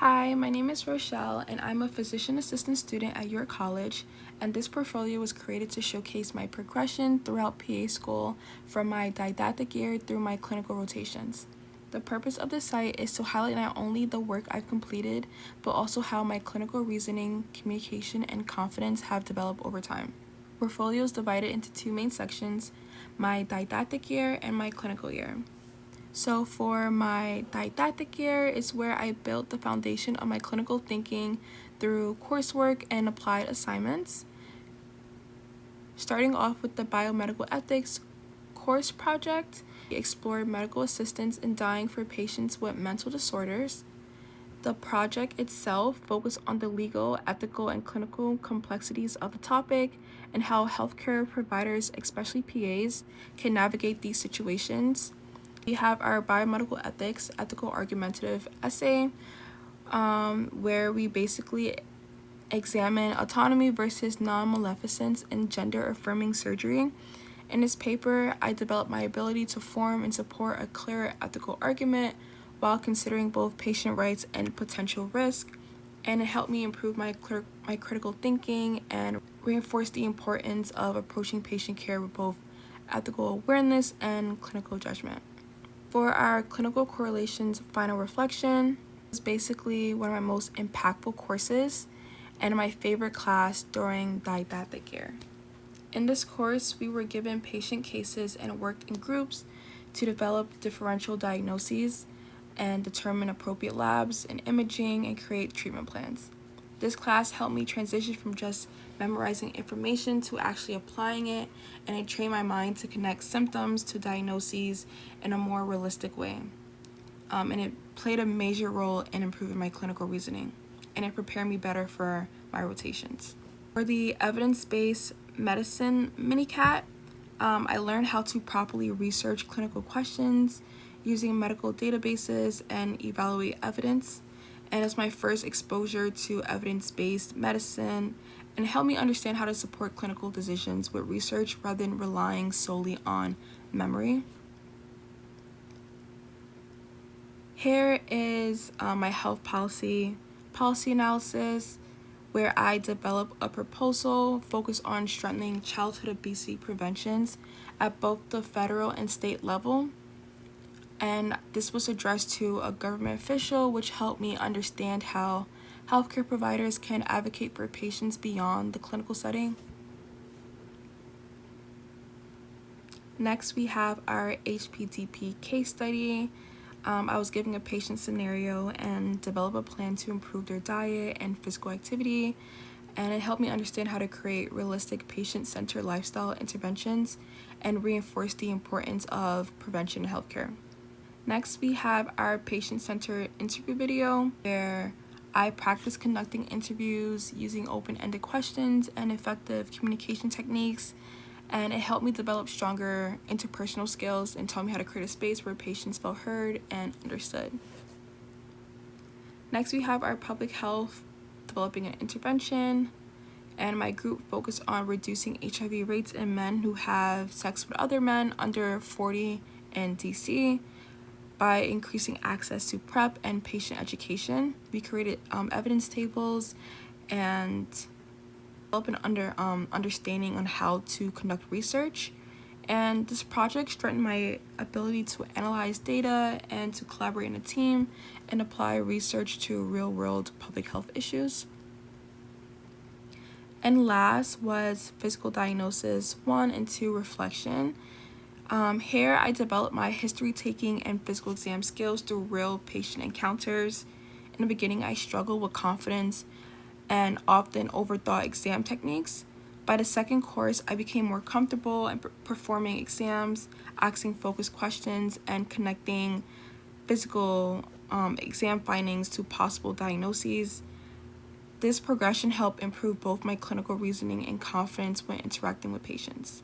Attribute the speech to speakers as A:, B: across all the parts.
A: Hi, my name is Rochelle, and I'm a physician assistant student at York College, and this portfolio was created to showcase my progression throughout PA school from my didactic year through my clinical rotations. The purpose of this site is to highlight not only the work I've completed, but also how my clinical reasoning, communication, and confidence have developed over time. Portfolio is divided into two main sections, my didactic year and my clinical year. So for my didactic year is where I built the foundation of my clinical thinking through coursework and applied assignments. Starting off with the biomedical ethics course project, we explored medical assistance in dying for patients with mental disorders. The project itself focused on the legal, ethical, and clinical complexities of the topic and how healthcare providers, especially PAs, can navigate these situations. We have our biomedical ethics ethical argumentative essay, where we basically examine autonomy versus non-maleficence in gender-affirming surgery. In this paper, I developed my ability to form and support a clear ethical argument while considering both patient rights and potential risk, and it helped me improve my critical thinking and reinforce the importance of approaching patient care with both ethical awareness and clinical judgment. For our clinical correlations final reflection, it was basically one of my most impactful courses and my favorite class during didactic year. In this course, we were given patient cases and worked in groups to develop differential diagnoses and determine appropriate labs and imaging and create treatment plans. This class helped me transition from just memorizing information to actually applying it, and it trained my mind to connect symptoms to diagnoses in a more realistic way. And it played a major role in improving my clinical reasoning, and it prepared me better for my rotations. For the evidence-based medicine mini-cat, I learned how to properly research clinical questions using medical databases and evaluate evidence. And it's my first exposure to evidence-based medicine and helped me understand how to support clinical decisions with research rather than relying solely on memory. Here is my health policy analysis, where I developed a proposal focused on strengthening childhood obesity preventions at both the federal and state level. And this was addressed to a government official, which helped me understand how healthcare providers can advocate for patients beyond the clinical setting. Next, we have our HPDP case study. I was given a patient scenario and develop a plan to improve their diet and physical activity, and it helped me understand how to create realistic patient-centered lifestyle interventions and reinforce the importance of prevention in healthcare. Next, we have our patient-centered interview video, where I practice conducting interviews using open-ended questions and effective communication techniques, and it helped me develop stronger interpersonal skills and taught me how to create a space where patients felt heard and understood. Next, we have our public health, developing an intervention, and my group focused on reducing HIV rates in men who have sex with other men under 40 in DC by increasing access to PrEP and patient education. We created evidence tables and developed an understanding on how to conduct research. And this project strengthened my ability to analyze data and to collaborate in a team and apply research to real-world public health issues. And last was physical diagnosis 1 and 2 reflection. Here I developed my history taking and physical exam skills through real patient encounters. In the beginning, I struggled with confidence and often overthought exam techniques. By the second course, I became more comfortable in performing exams, asking focused questions, and connecting physical exam findings to possible diagnoses. This progression helped improve both my clinical reasoning and confidence when interacting with patients.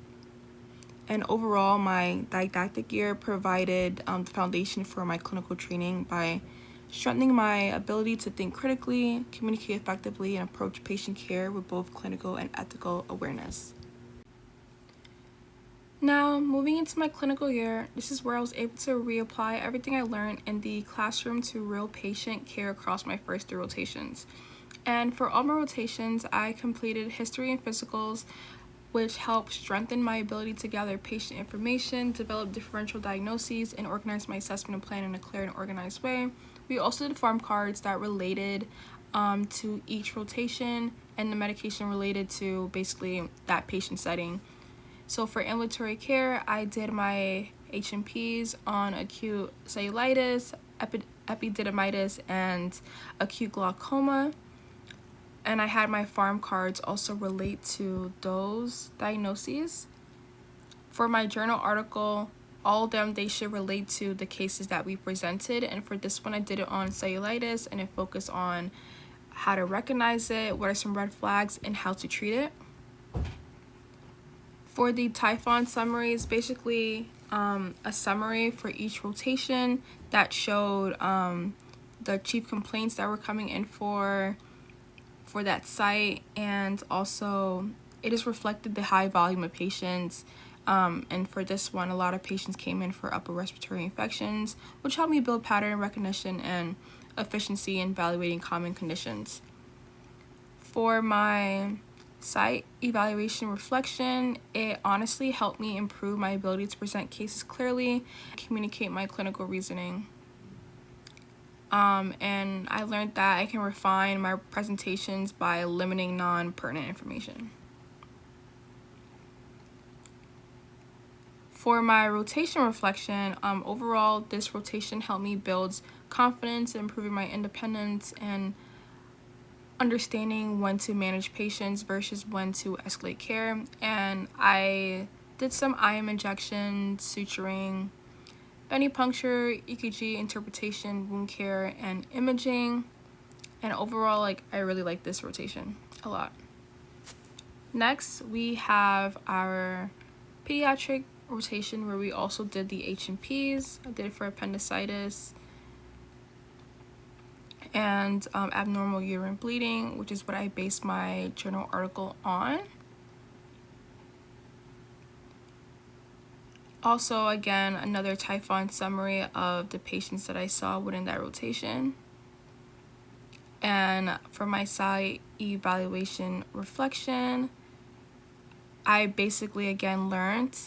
A: And overall, my didactic year provided the foundation for my clinical training by strengthening my ability to think critically, communicate effectively, and approach patient care with both clinical and ethical awareness. Now, moving into my clinical year, this is where I was able to reapply everything I learned in the classroom to real patient care across my first 3 rotations. And for all my rotations, I completed history and physicals, which helped strengthen my ability to gather patient information, develop differential diagnoses, and organize my assessment and plan in a clear and organized way. We also did farm cards that related to each rotation and the medication related to basically that patient setting. So for ambulatory care, I did my H&Ps on acute cellulitis, epididymitis, and acute glaucoma. And I had my farm cards also relate to those diagnoses. For my journal article, all of them, they should relate to the cases that we presented. And for this one, I did it on cellulitis, and it focused on how to recognize it, what are some red flags, and how to treat it. For the Typhon summaries, basically a summary for each rotation that showed the chief complaints that were coming in for that site, and also it is reflected the high volume of patients. And for this one, a lot of patients came in for upper respiratory infections, which helped me build pattern recognition and efficiency in evaluating common conditions. For my site evaluation reflection, it honestly helped me improve my ability to present cases clearly, communicate my clinical reasoning. And I learned that I can refine my presentations by limiting non-pertinent information. For my rotation reflection, overall, this rotation helped me build confidence, improving my independence, and understanding when to manage patients versus when to escalate care. And I did some IM injections, suturing, venipuncture, EKG interpretation, wound care, and imaging. And overall, I really like this rotation a lot. Next, we have our pediatric rotation, where we also did the H&Ps. I did it for appendicitis and abnormal uterine bleeding, which is what I based my journal article on. Also, again, another Typhon summary of the patients that I saw within that rotation. And for my site evaluation reflection, I basically again learned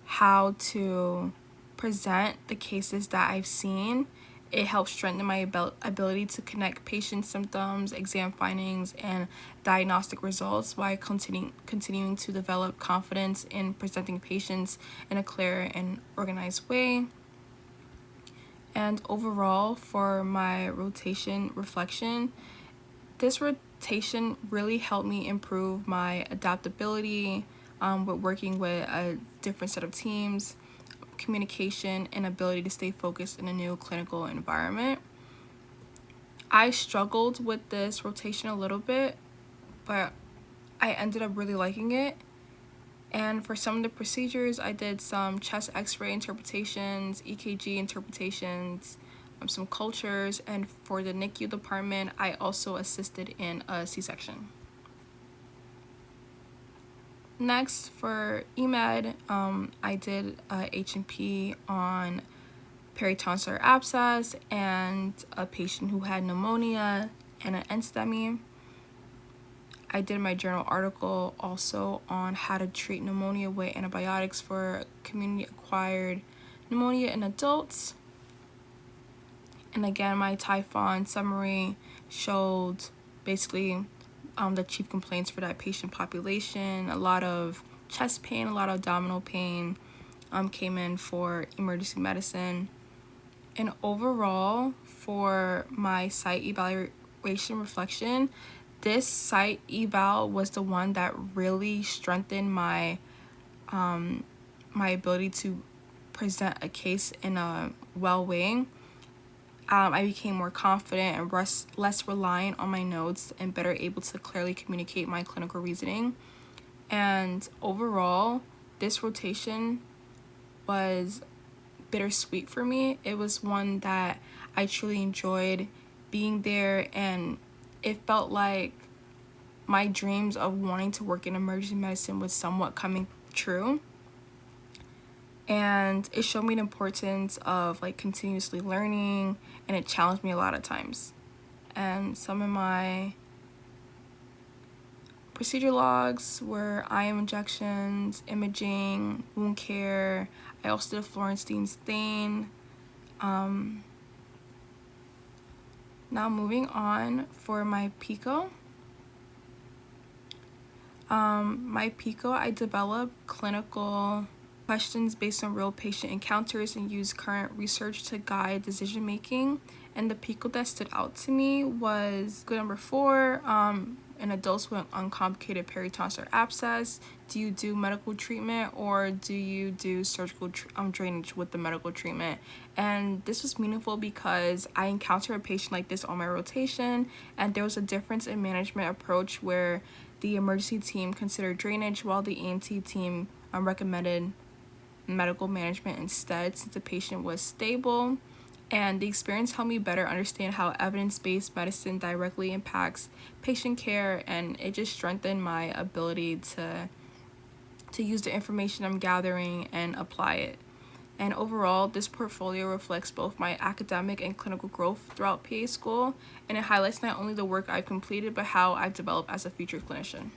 A: how to present the cases that I've seen. It helps strengthen my ability to connect patient symptoms, exam findings, and diagnostic results while continuing to develop confidence in presenting patients in a clear and organized way. And overall, for my rotation reflection, this rotation really helped me improve my adaptability with working with a different set of teams, communication, and ability to stay focused in a new clinical environment. I struggled with this rotation a little bit, but I ended up really liking it. And for some of the procedures, I did some chest x-ray interpretations, EKG interpretations, some cultures, and for the NICU department, I also assisted in a C-section. Next, for EMED, I did a H&P on peritonsillar abscess and a patient who had pneumonia and an NSTEMI. I did my journal article also on how to treat pneumonia with antibiotics for community-acquired pneumonia in adults. And again, my Typhon summary showed basically the chief complaints for that patient population. A lot of chest pain, a lot of abdominal pain came in for emergency medicine. And overall, for my site evaluation reflection, this site eval was the one that really strengthened my my ability to present a case in a well way. I became more confident and less reliant on my notes and better able to clearly communicate my clinical reasoning. And overall, this rotation was bittersweet for me. It was one that I truly enjoyed being there, and it felt like my dreams of wanting to work in emergency medicine was somewhat coming true. and it showed me the importance of like continuously learning, and it challenged me a lot of times. And some of my procedure logs were IM injections, imaging, wound care. I also did a Florentine stain. Now moving on for my PICO. My PICO, I developed clinical questions based on real patient encounters and use current research to guide decision making. And the PICO that stood out to me was good number 4, in adults with uncomplicated peritonsillar abscess. Do you do medical treatment or do you do surgical drainage with the medical treatment? And this was meaningful because I encountered a patient like this on my rotation, and there was a difference in management approach where the emergency team considered drainage while the ENT team recommended medical management instead, since the patient was stable. And the experience helped me better understand how evidence-based medicine directly impacts patient care, and it just strengthened my ability to use the information I'm gathering and apply it. And overall, this portfolio reflects both my academic and clinical growth throughout PA school, and it highlights not only the work I've completed, but how I've developed as a future clinician.